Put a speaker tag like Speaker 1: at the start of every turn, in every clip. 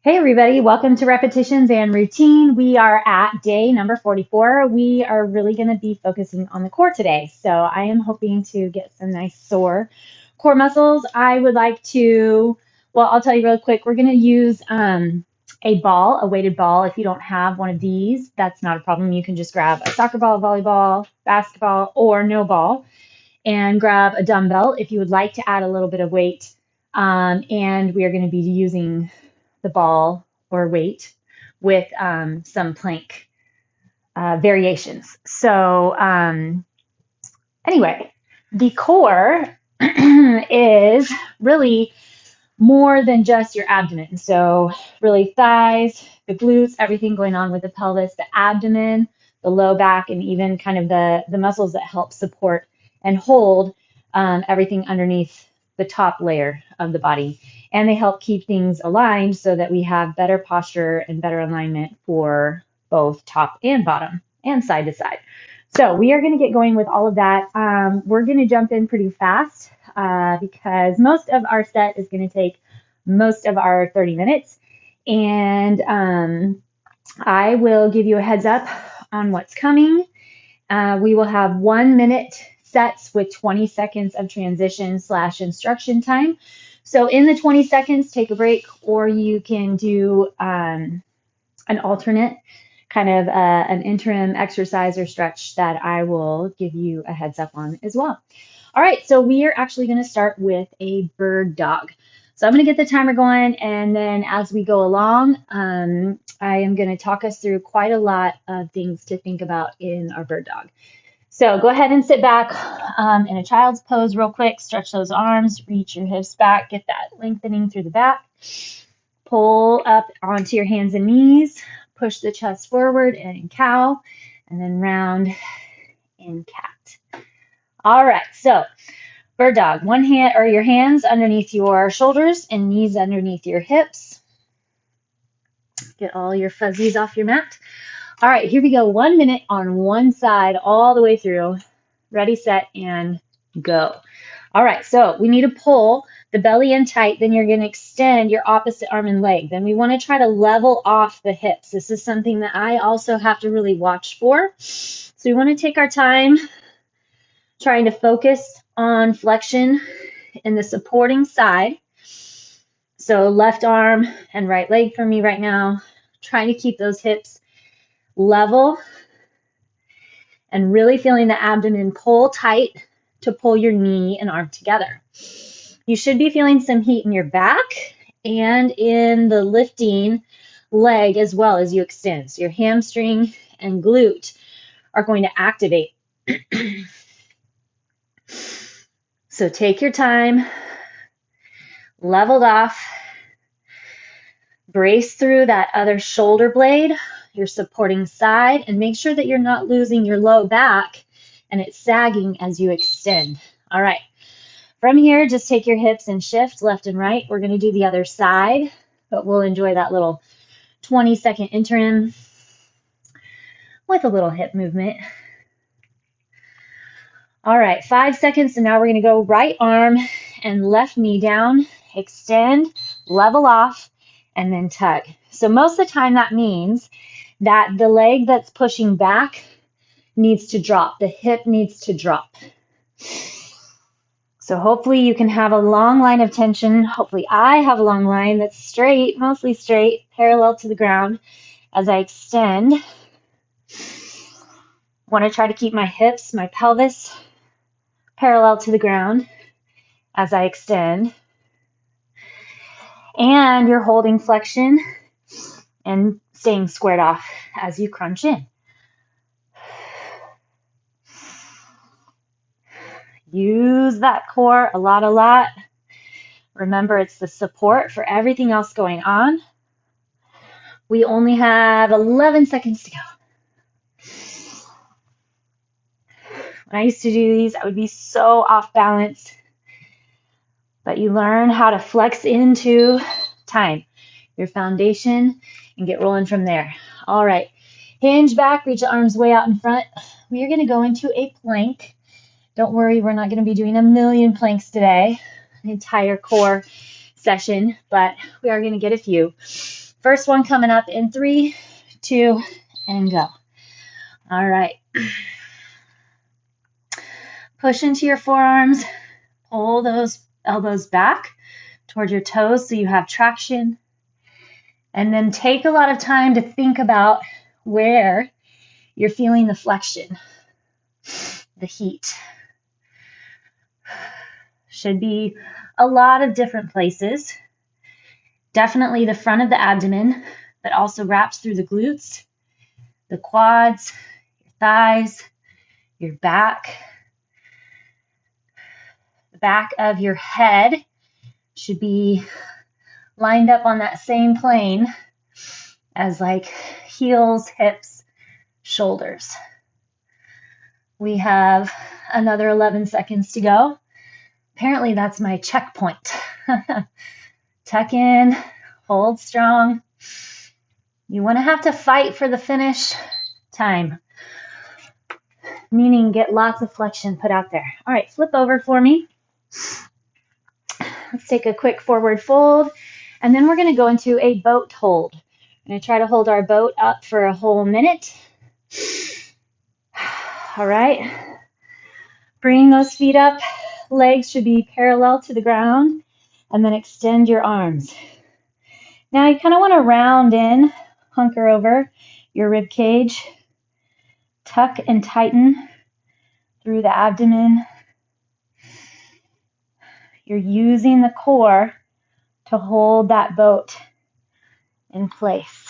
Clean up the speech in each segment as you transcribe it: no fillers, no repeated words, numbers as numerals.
Speaker 1: Hey everybody, welcome to Repetitions and Routine. We are at day number 44. We are really going to be focusing on the core today. So I am hoping to get some nice sore core muscles. I would like to, well, I'll tell you real quick, we're going to use a ball, a weighted ball. If you don't have one of these, that's not a problem. You can just grab a soccer ball, volleyball, basketball, or no ball, and grab a dumbbell if you would like to add a little bit of weight. And we are going to be using the ball or weight with some plank variations. So anyway, the core is really more than just your abdomen. So really thighs, the glutes, everything going on with the pelvis, the abdomen, the low back, and even kind of the muscles that help support and hold everything underneath the top layer of the body. And they help keep things aligned so that we have better posture and better alignment for both top and bottom and side to side. So we are going to get going with all of that. We're going to jump in pretty fast because most of our set is going to take most of our 30 minutes. And I will give you a heads up on what's coming. We will have 1 minute sets with 20 seconds of transition / instruction time. So in the 20 seconds, take a break, or you can do an alternate kind of an interim exercise or stretch that I will give you a heads up on as well. All right, so we are actually going to start with a bird dog. So I'm going to get the timer going, and then as we go along, I am going to talk us through quite a lot of things to think about in our bird dog. So go ahead and sit back in a child's pose real quick. Stretch those arms, reach your hips back, get that lengthening through the back. Pull up onto your hands and knees, push the chest forward and in cow, and then round in cat. All right, so bird dog, one hand or your hands underneath your shoulders and knees underneath your hips. Get all your fuzzies off your mat. All right, here we go. 1 minute on one side all the way through. Ready, set, and go. All right, so we need to pull the belly in tight. Then you're going to extend your opposite arm and leg. Then we want to try to level off the hips. This is something that I also have to really watch for. So we want to take our time trying to focus on flexion in the supporting side. So left arm and right leg for me right now. Trying to keep those hips level and really feeling the abdomen pull tight to pull your knee and arm together. You should be feeling some heat in your back and in the lifting leg as well as you extend. So your hamstring and glute are going to activate. So take your time, leveled off, brace through that other shoulder blade, your supporting side, and make sure that you're not losing your low back and it's sagging as you extend. All right. From here, just take your hips and shift left and right. We're going to do the other side, but we'll enjoy that little 20-second interim with a little hip movement. All right, 5 seconds, and now we're going to go right arm and left knee down, extend, level off, and then tug. So most of the time that means that the leg that's pushing back needs to drop. The hip needs to drop. So hopefully you can have a long line of tension. Hopefully I have a long line that's straight, mostly straight, parallel to the ground as I extend. Want to try to keep my hips, my pelvis parallel to the ground as I extend. And you're holding flexion and staying squared off as you crunch in. Use that core a lot. Remember, it's the support for everything else going on. We only have 11 seconds to go. When I used to do these, I would be so off balance. But you learn how to flex into time, your foundation, and get rolling from there. All right. Hinge back, reach the arms way out in front. We are going to go into a plank. Don't worry, we're not going to be doing a million planks today, an entire core session, but we are going to get a few. First one coming up in 3, 2, and go. All right. Push into your forearms. Pull those elbows back toward your toes so you have traction. And then take a lot of time to think about where you're feeling the flexion, the heat. Should be a lot of different places. Definitely the front of the abdomen, but also wraps through the glutes, the quads, your thighs, your back. The back of your head should be lined up on that same plane as like heels, hips, shoulders. We have another 11 seconds to go. Apparently that's my checkpoint. Tuck in, hold strong. You want to have to fight for the finish time, meaning get lots of flexion put out there. All right, flip over for me. Let's take a quick forward fold, and then we're going to go into a boat hold. I'm going to try to hold our boat up for a whole minute. All right. Bring those feet up. Legs should be parallel to the ground, and then extend your arms. Now you kind of want to round in, hunker over your rib cage, tuck and tighten through the abdomen. You're using the core to hold that boat in place.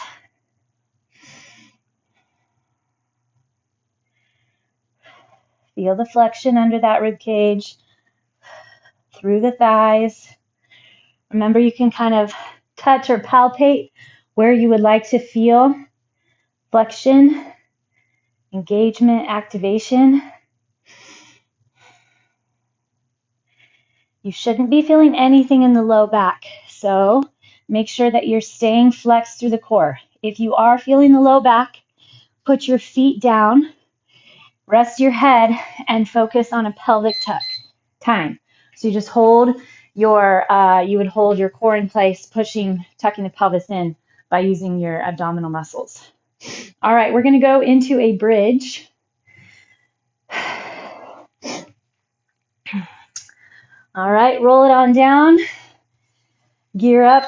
Speaker 1: Feel the flexion under that rib cage, through the thighs. Remember, you can kind of touch or palpate where you would like to feel flexion, engagement, activation. You shouldn't be feeling anything in the low back, so make sure that you're staying flexed through the core. If you are feeling the low back, put your feet down, rest your head, and focus on a pelvic tuck. Time. So you just hold you would hold your core in place, tucking the pelvis in by using your abdominal muscles. All right, we're going to go into a bridge. All right, roll it on down. Gear up,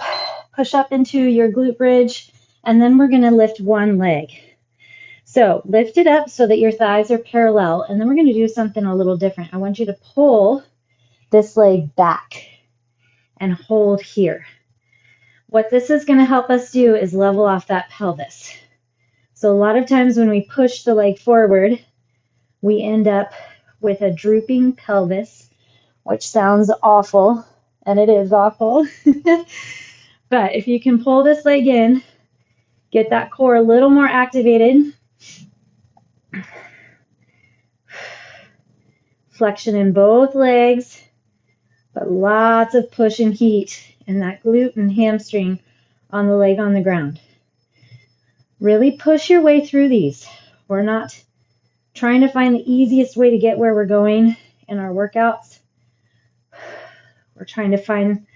Speaker 1: push up into your glute bridge, and then we're going to lift one leg. So lift it up so that your thighs are parallel, and then we're going to do something a little different. I want you to pull this leg back and hold here. What this is going to help us do is level off that pelvis. So a lot of times when we push the leg forward, we end up with a drooping pelvis, which sounds awful, and it is awful. But if you can pull this leg in, get that core a little more activated, flexion in both legs, but lots of push and heat in that glute and hamstring on the leg on the ground. Really push your way through these. We're not trying to find the easiest way to get where we're going in our workouts. We're trying to find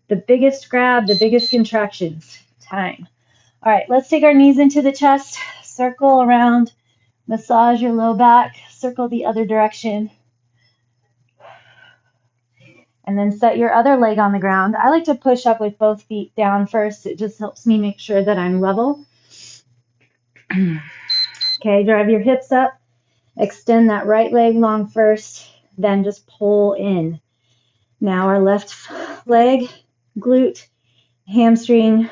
Speaker 1: the biggest grab, the biggest contractions. Time. All right, let's take our knees into the chest, circle around, massage your low back, circle the other direction, and then set your other leg on the ground. I like to push up with both feet down first. It just helps me make sure that I'm level. Okay, drive your hips up, extend that right leg long first, then just pull in. Now our left leg, glute, hamstring,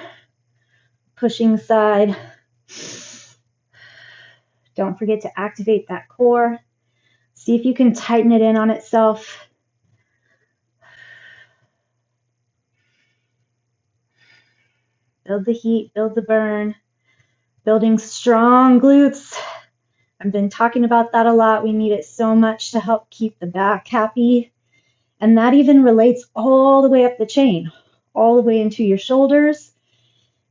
Speaker 1: pushing side. Don't forget to activate that core. See if you can tighten it in on itself. Build the heat, build the burn, building strong glutes. I've been talking about that a lot. We need it so much to help keep the back happy. And that even relates all the way up the chain, all the way into your shoulders.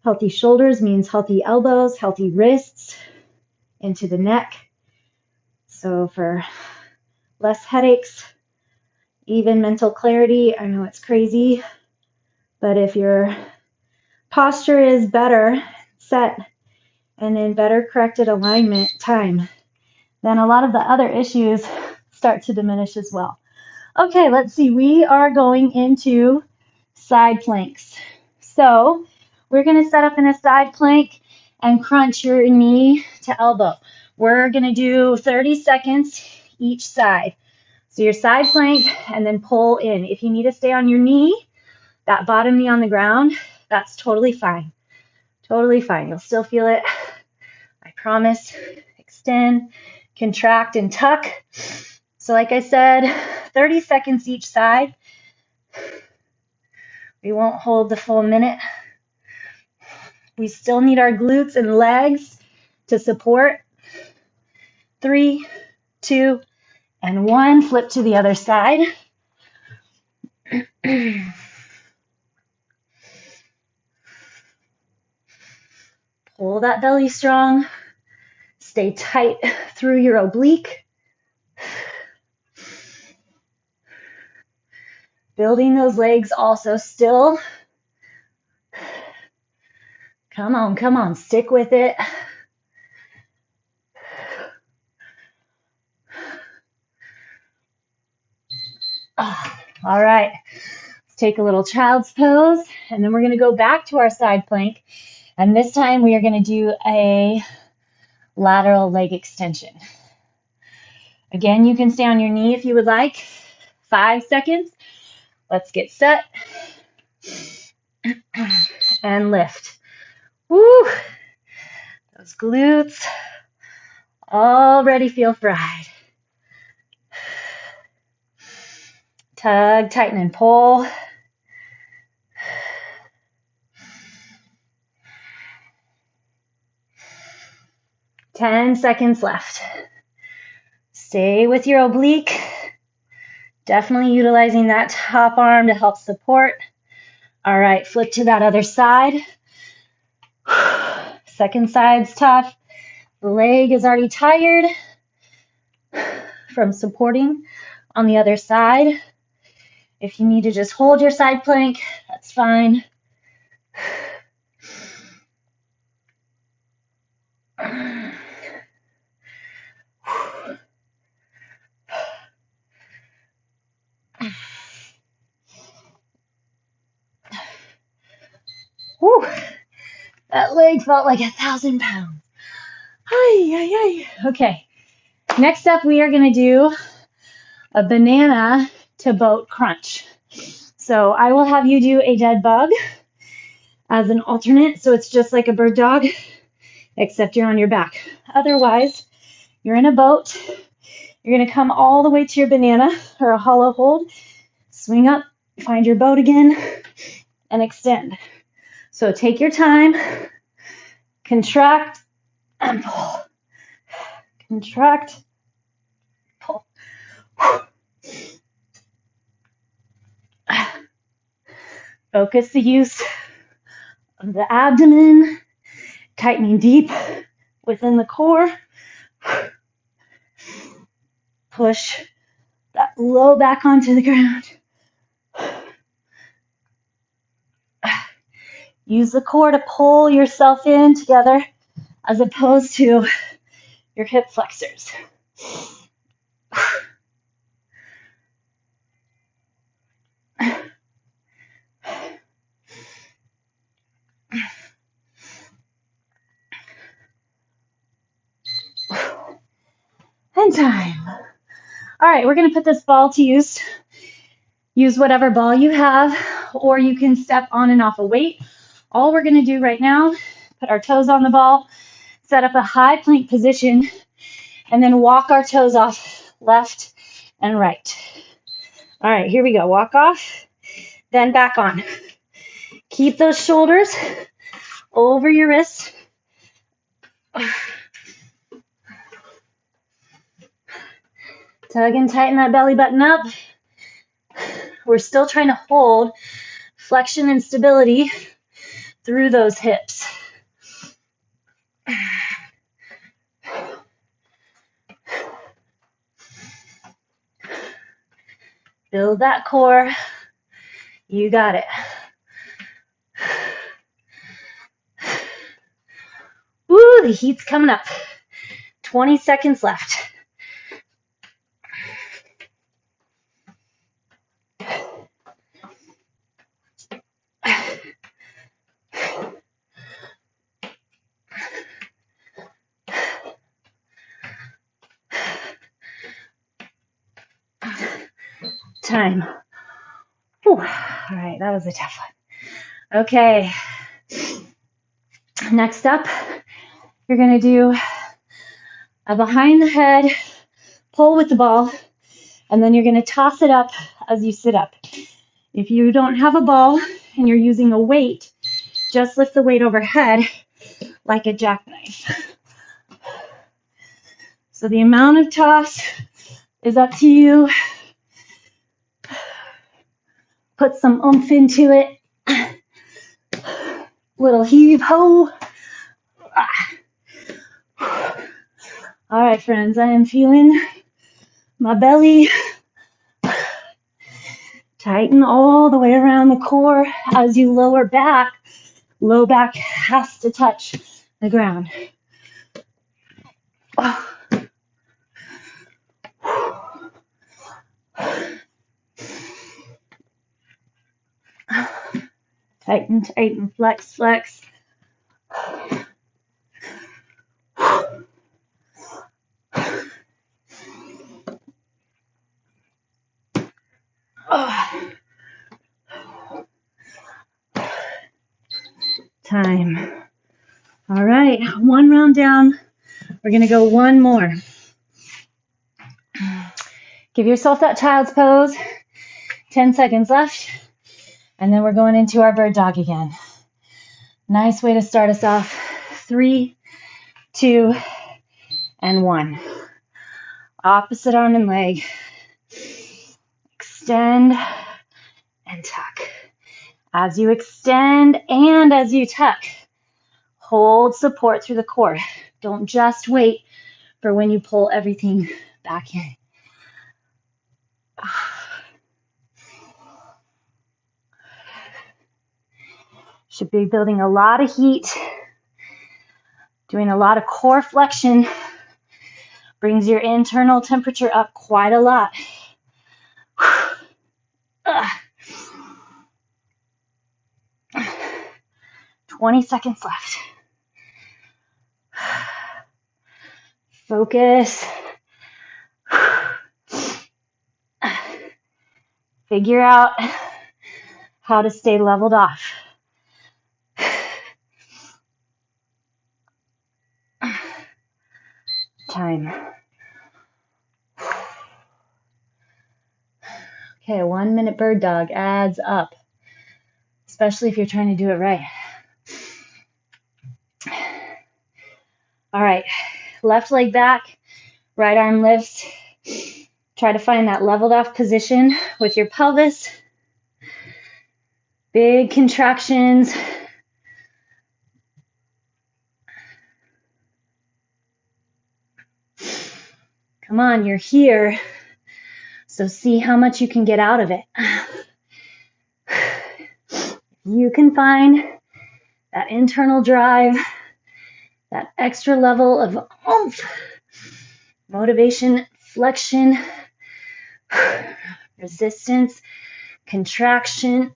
Speaker 1: Healthy shoulders means healthy elbows, healthy wrists, into the neck. So for less headaches, even mental clarity, I know it's crazy, but if you're posture is better set and in better corrected alignment time, then a lot of the other issues start to diminish as well. Okay, let's see. We are going into side planks. So we're going to set up in a side plank and crunch your knee to elbow. We're going to do 30 seconds each side. So your side plank and then pull in. If you need to stay on your knee, that bottom knee on the ground, that's totally fine. Totally fine. You'll still feel it. I promise. Extend, contract, and tuck. So like I said, 30 seconds each side. We won't hold the full minute. We still need our glutes and legs to support. 3, 2, and 1. Flip to the other side. Pull that belly strong. Stay tight through your oblique. Building those legs also still. Come on, come on, stick with it. All right, let's take a little child's pose, and then we're going to go back to our side plank, and this time we are going to do a lateral leg extension. Again, you can stay on your knee if you would like. 5 seconds. Let's get set. And lift. Woo! Those glutes already feel fried. Tug, tighten, and pull. Ten seconds left. Stay with your oblique. Definitely utilizing that top arm to help support. All right, flip to that other side. Second side's tough. The leg is already tired from supporting on the other side. If you need to just hold your side plank, that's fine. Whew. That leg felt like 1,000 pounds. Okay, next up we are going to do a banana to boat crunch. So I will have you do a dead bug as an alternate. So it's just like a bird dog, except you're on your back. Otherwise, you're in a boat. You're going to come all the way to your banana or a hollow hold, swing up, find your boat again, and extend. So take your time, contract, and pull. Contract, pull. Focus the use of the abdomen, tightening deep within the core. Push that low back onto the ground. Use the core to pull yourself in together as opposed to your hip flexors. And time. All right, we're going to put this ball to use. Use whatever ball you have, or you can step on and off a weight. All we're going to do right now, put our toes on the ball, set up a high plank position, and then walk our toes off left and right. All right, here we go. Walk off, then back on. Keep those shoulders over your wrists. Tug and tighten that belly button up. We're still trying to hold flexion and stability through those hips. Build that core. You got it. Woo, the heat's coming up. 20 seconds left. Time. Whew. All right, that was a tough one. Okay. Next up, you're going to do a behind the head pull with the ball, and then you're going to toss it up as you sit up. If you don't have a ball and you're using a weight, just lift the weight overhead like a jackknife. So the amount of toss is up to you. Put some oomph into it. Little heave ho. All right, friends, I am feeling my belly tighten all the way around the core as you lower back. Low back has to touch the ground. Tighten, tighten, flex, flex. Time. All right, one round down. We're going to go one more. Give yourself that child's pose. 10 seconds left. And then we're going into our bird dog again. Nice way to start us off. 3, 2, and 1. Opposite arm and leg. Extend and tuck. As you extend and as you tuck, hold support through the core. Don't just wait for when you pull everything back in. Should be building a lot of heat, doing a lot of core flexion, brings your internal temperature up quite a lot. 20 seconds left. Focus. Figure out how to stay leveled off. Time. Okay, 1 minute bird dog adds up, especially if you're trying to do it right. All right, left leg back, right arm lifts. Try to find that leveled off position with your pelvis. Big contractions. Come on, you're here. So see how much you can get out of it. You can find that internal drive, that extra level of oomph, motivation, flexion, resistance, contraction.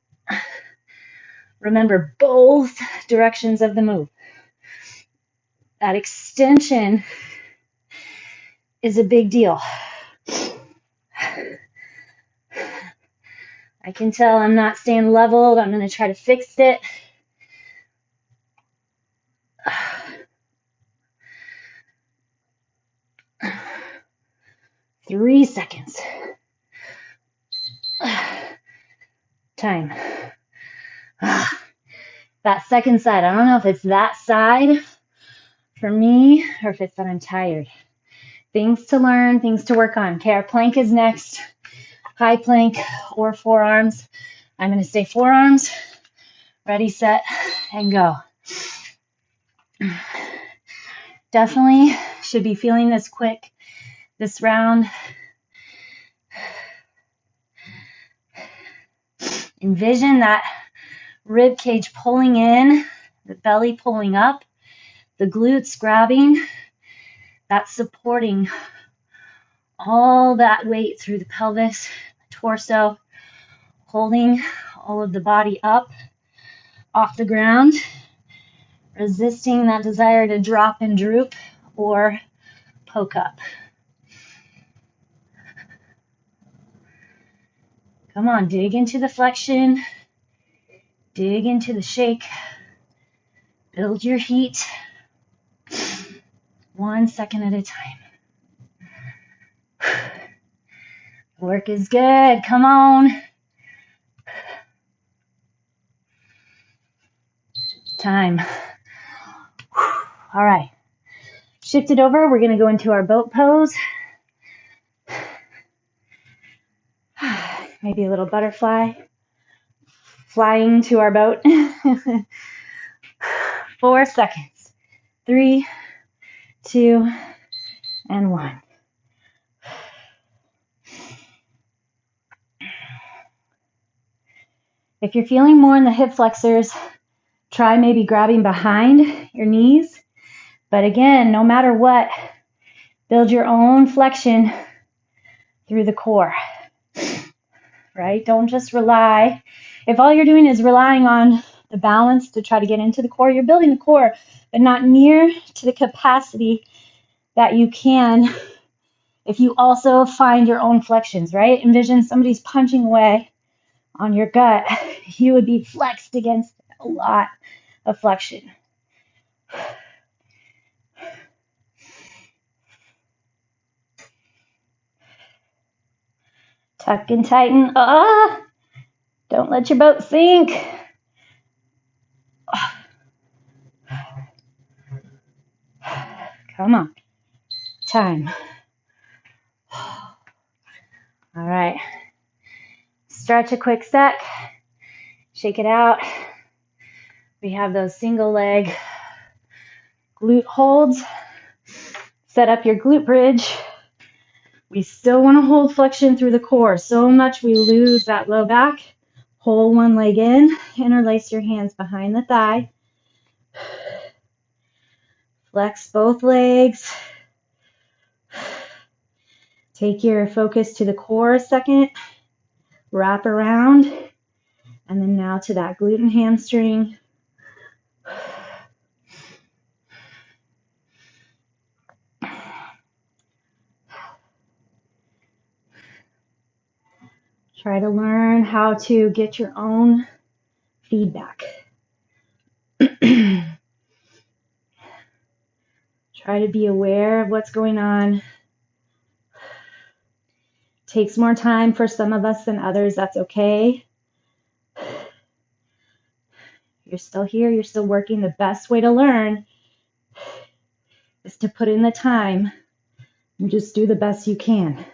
Speaker 1: Remember both directions of the move. That extension is a big deal. I can tell I'm not staying leveled. I'm going to try to fix it. Three seconds. Time. That second side, I don't know if it's that side for me or if it's that I'm tired. Things to learn, things to work on. Okay, our plank is next. High plank or forearms. I'm going to say forearms. Ready, set, and go. Definitely should be feeling this quick, this round. Envision that rib cage pulling in, the belly pulling up, the glutes grabbing, that's supporting all that weight through the pelvis, the torso, holding all of the body up off the ground, resisting that desire to drop and droop or poke up. Come on, dig into the flexion, dig into the shake, build your heat 1 second at a time. Work is good, come on. Time. All right, shift it over, we're gonna go into our boat pose. Maybe a little butterfly, flying to our boat. 4 seconds. 3, 2, and 1. If you're feeling more in the hip flexors, try maybe grabbing behind your knees. But again, no matter what, build your own flexion through the core, right? Don't just rely. If all you're doing is relying on the balance to try to get into the core, you're building the core, but not near to the capacity that you can if you also find your own flexions, right? Envision somebody's punching away on your gut. You would be flexed against a lot of flexion. Tuck and tighten. Don't let your boat sink. Come on. Time. All right. Stretch a quick sec. Shake it out. We have those single leg glute holds. Set up your glute bridge. We still want to hold flexion through the core. So much we lose that low back. Pull one leg in. Interlace your hands behind the thigh. Flex both legs. Take your focus to the core a second. Wrap around. And then now to that glute and hamstring. Try to learn how to get your own feedback. Try to be aware of what's going on. Takes more time for some of us than others. That's okay. You're still here. You're still working. The best way to learn is to put in the time and just do the best you can.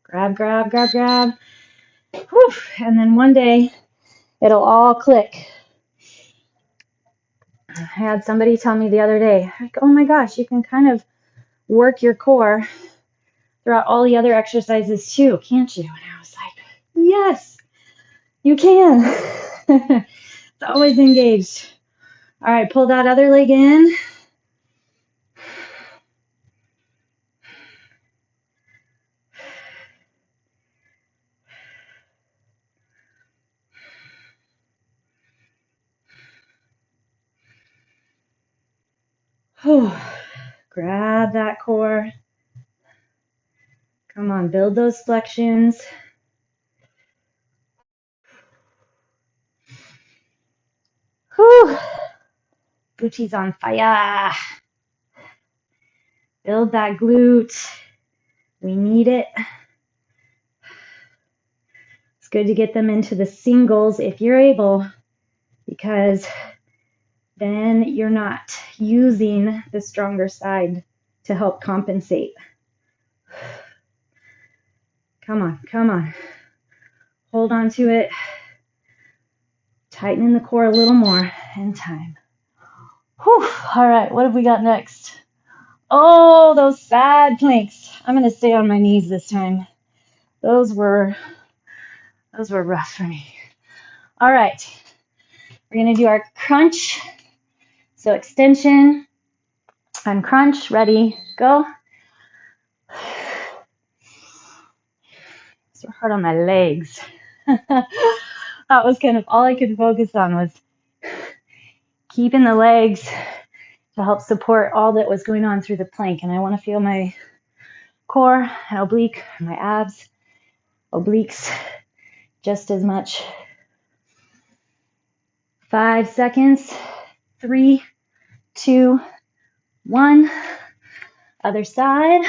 Speaker 1: Grab, grab, grab, grab. Whew. And then one day it'll all click. I had somebody tell me the other day, like, oh my gosh, you can kind of work your core throughout all the other exercises too, can't you? And I was like, yes, you can. It's always engaged. All right, pull that other leg in. Grab that core. Come on, build those flexions. Whew. Gucci's on fire. Build that glute. We need it. It's good to get them into the singles if you're able, because then you're not using the stronger side to help compensate. Come on, come on. Hold on to it. Tighten in the core a little more, and time. Whew. All right, what have we got next? Oh, those sad planks. I'm going to stay on my knees this time. Those were rough for me. All right, we're going to do our crunch. So extension and crunch, ready, go. So hard on my legs. That was kind of all I could focus on, was keeping the legs to help support all that was going on through the plank. And I want to feel my core and oblique, my abs, obliques just as much. 5 seconds. 3, 2, 1. Other side.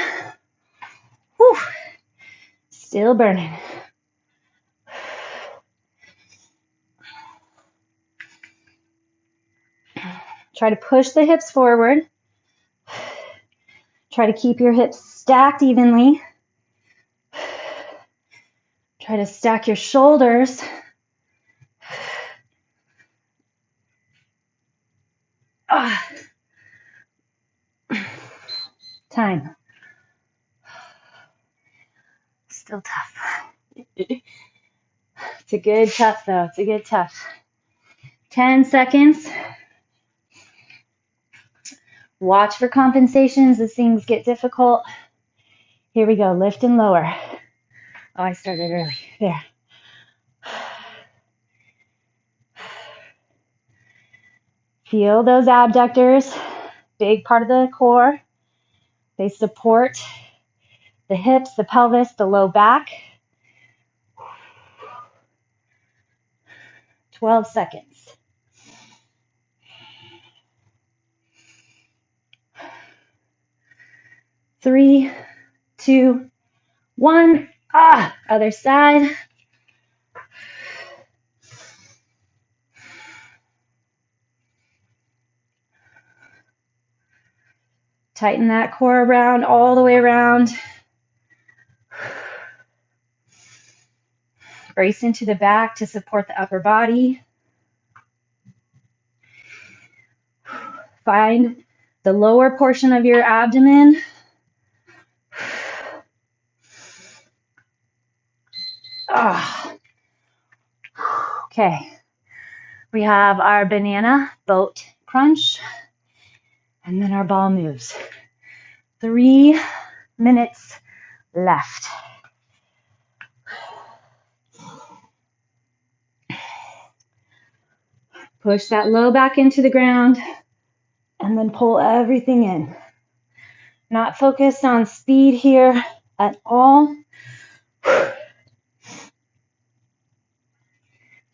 Speaker 1: Whew. Still burning. Try to push the hips forward. Try to keep your hips stacked evenly. Try to stack your shoulders. Time. Still tough. It's a good tough though. It's a good tough. 10 seconds. Watch for compensations as things get difficult. Here we go. Lift and lower. Oh, I started early. There. Feel those abductors. Big part of the core. They support the hips, the pelvis, the low back. 12 seconds. 3, 2, 1. Other side. Tighten that core around, all the way around. Brace into the back to support the upper body. Find the lower portion of your abdomen. Okay. We have our banana boat crunch, and then our ball moves. 3 minutes left. Push that low back into the ground, and then pull everything in. Not focused on speed here at all.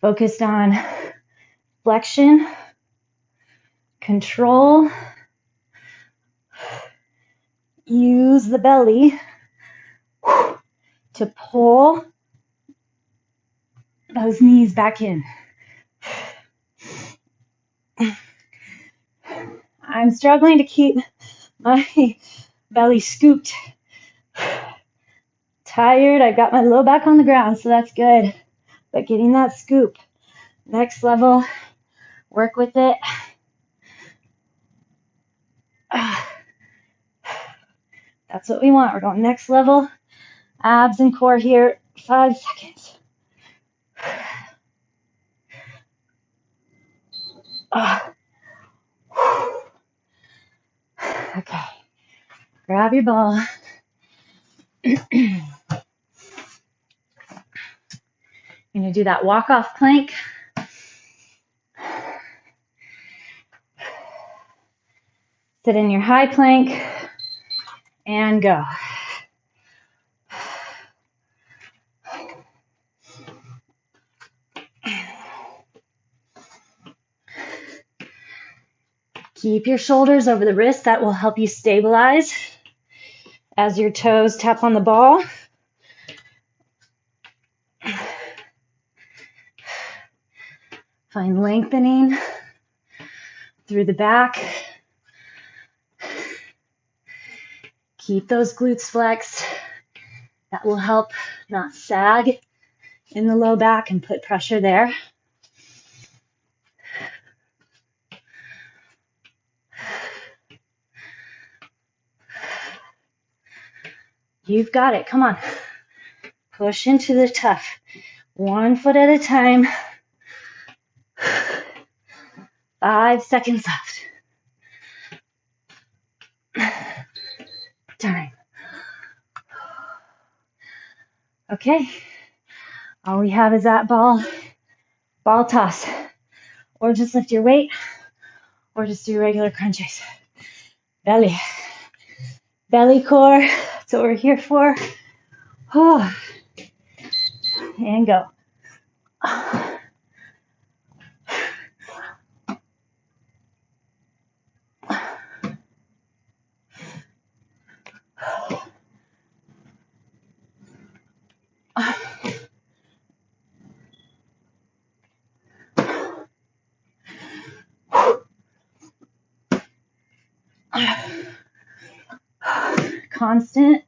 Speaker 1: Focused on flexion, control. Use the belly to pull those knees back in. I'm struggling to keep my belly scooped. Tired. I've got my low back on the ground, so that's good. But getting that scoop. Next level. Work with it. That's what we want. We're going next level. Abs and core here. 5 seconds. Okay. Grab your ball. You're going to do that walk-off plank. Sit in your high plank and go. Keep your shoulders over the wrists. That will help you stabilize as your toes tap on the ball. Find lengthening through the back. Keep those glutes flexed. That will help not sag in the low back and put pressure there. You've got it. Come on. Push into the tough. 1 foot at a time. 5 seconds left. Time. Okay. All we have is that ball toss. Or just lift your weight, or just do regular crunches. Belly. Belly core. That's what we're here for. Oh. And go. Constant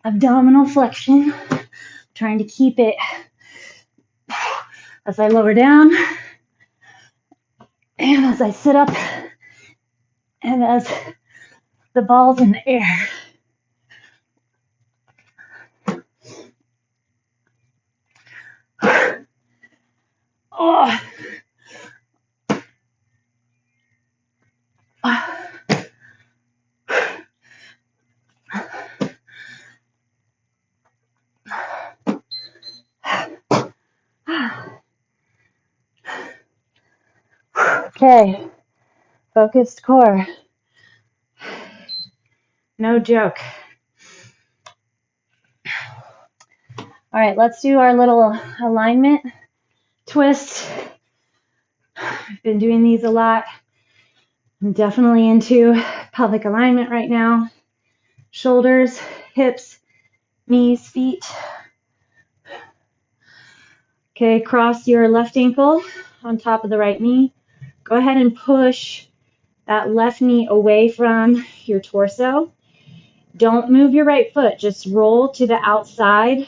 Speaker 1: abdominal flexion, trying to keep it as I lower down and as I sit up and as the ball's in the air. Oh. Okay, focused core. No joke. All right, let's do our little alignment twist. I've been doing these a lot. I'm definitely into pelvic alignment right now. Shoulders, hips, knees, feet. Okay, cross your left ankle on top of the right knee. Go ahead and push that left knee away from your torso. Don't move your right foot. Just roll to the outside,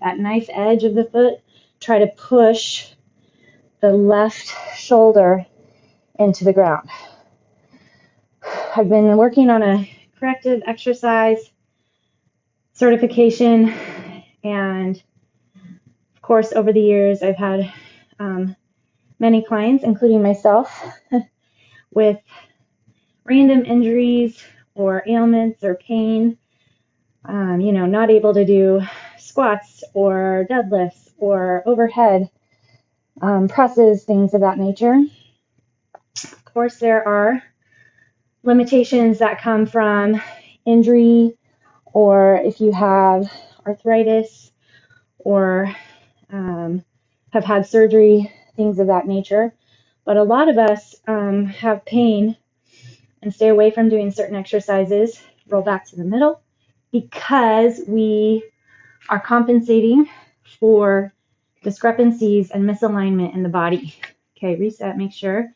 Speaker 1: that knife edge of the foot. Try to push the left shoulder into the ground. I've been working on a corrective exercise certification, and of course, over the years, I've had many clients, including myself, with random injuries or ailments or pain, not able to do squats or deadlifts or overhead presses, things of that nature. Of course, there are limitations that come from injury, or if you have arthritis or have had surgery, things of that nature. But a lot of us have pain and stay away from doing certain exercises, roll back to the middle, because we are compensating for discrepancies and misalignment in the body. Okay, reset, make sure.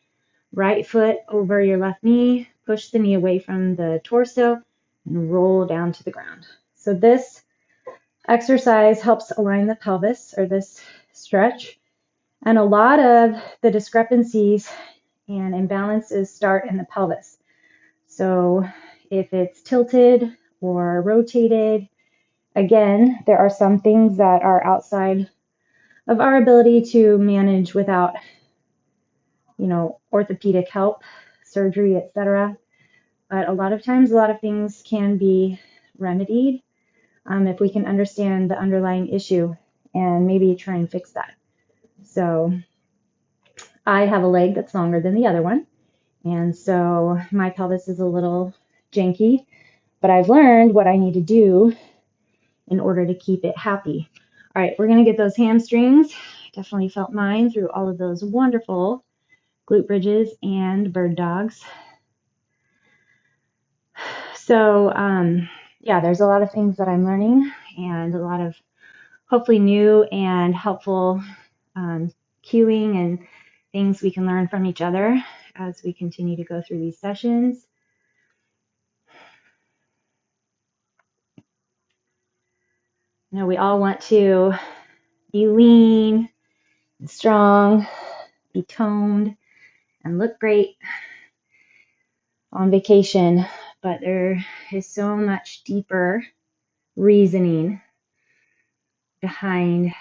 Speaker 1: Right foot over your left knee, push the knee away from the torso, and roll down to the ground. So this exercise helps align the pelvis, or this stretch. And a lot of the discrepancies and imbalances start in the pelvis. So if it's tilted or rotated, again, there are some things that are outside of our ability to manage without, orthopedic help, surgery, etc. But a lot of times, a lot of things can be remedied if we can understand the underlying issue and maybe try and fix that. So I have a leg that's longer than the other one, and so my pelvis is a little janky, but I've learned what I need to do in order to keep it happy. All right, we're going to get those hamstrings. Definitely felt mine through all of those wonderful glute bridges and bird dogs. So, there's a lot of things that I'm learning, and a lot of hopefully new and helpful cueing and things we can learn from each other as we continue to go through these sessions. We all want to be lean, and strong, be toned, and look great on vacation, but there is so much deeper reasoning behind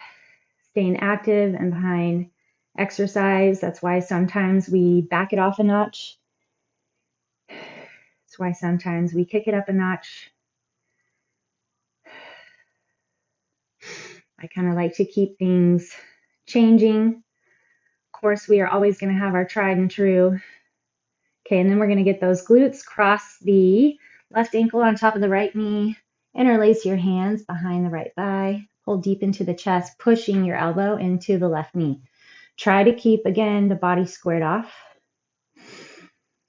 Speaker 1: staying active and behind exercise. That's why sometimes we back it off a notch. That's why sometimes we kick it up a notch. I kind of like to keep things changing. Of course, we are always going to have our tried and true. Okay, and then we're going to get those glutes. Cross the left ankle on top of the right knee. Interlace your hands behind the right thigh. Pull deep into the chest, pushing your elbow into the left knee. Try to keep, again, the body squared off.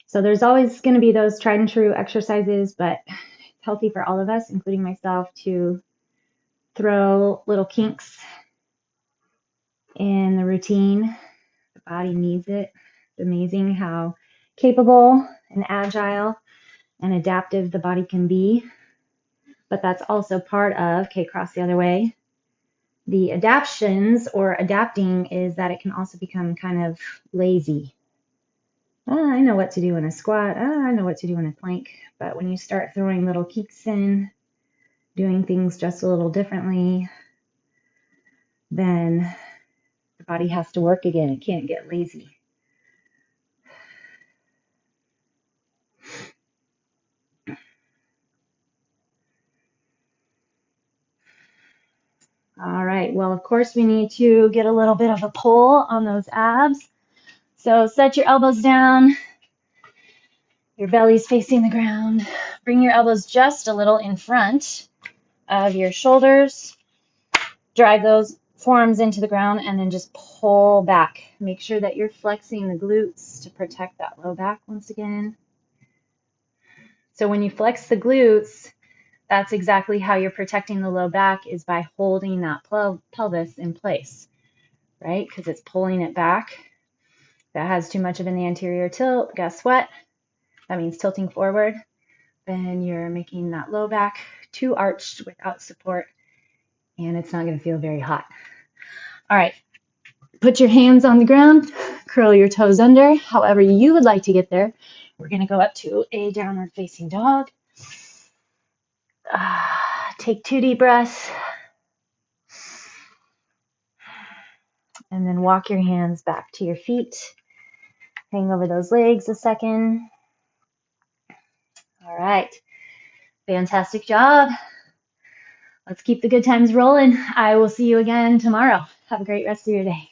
Speaker 1: So there's always going to be those tried and true exercises, but it's healthy for all of us, including myself, to throw little kinks in the routine. The body needs it. It's amazing how capable and agile and adaptive the body can be. But that's also part of, okay, cross the other way. The adaptions or adapting is that it can also become kind of lazy. I know what to do in a squat. I know what to do in a plank. But when you start throwing little kicks in, doing things just a little differently, then the body has to work again. It can't get lazy. All right, well, of course, we need to get a little bit of a pull on those abs. So set your elbows down, your belly's facing the ground. Bring your elbows just a little in front of your shoulders. Drive those forearms into the ground and then just pull back. Make sure that you're flexing the glutes to protect that low back once again. So when you flex the glutes, that's exactly how you're protecting the low back, is by holding that pelvis in place, right? Because it's pulling it back. If that has too much of an anterior tilt, guess what? That means tilting forward. Then you're making that low back too arched without support, and it's not going to feel very hot. All right, put your hands on the ground, curl your toes under, however you would like to get there. We're going to go up to a downward facing dog. Take 2 deep breaths. And then walk your hands back to your feet. Hang over those legs a second. All right. Fantastic job. Let's keep the good times rolling. I will see you again tomorrow. Have a great rest of your day.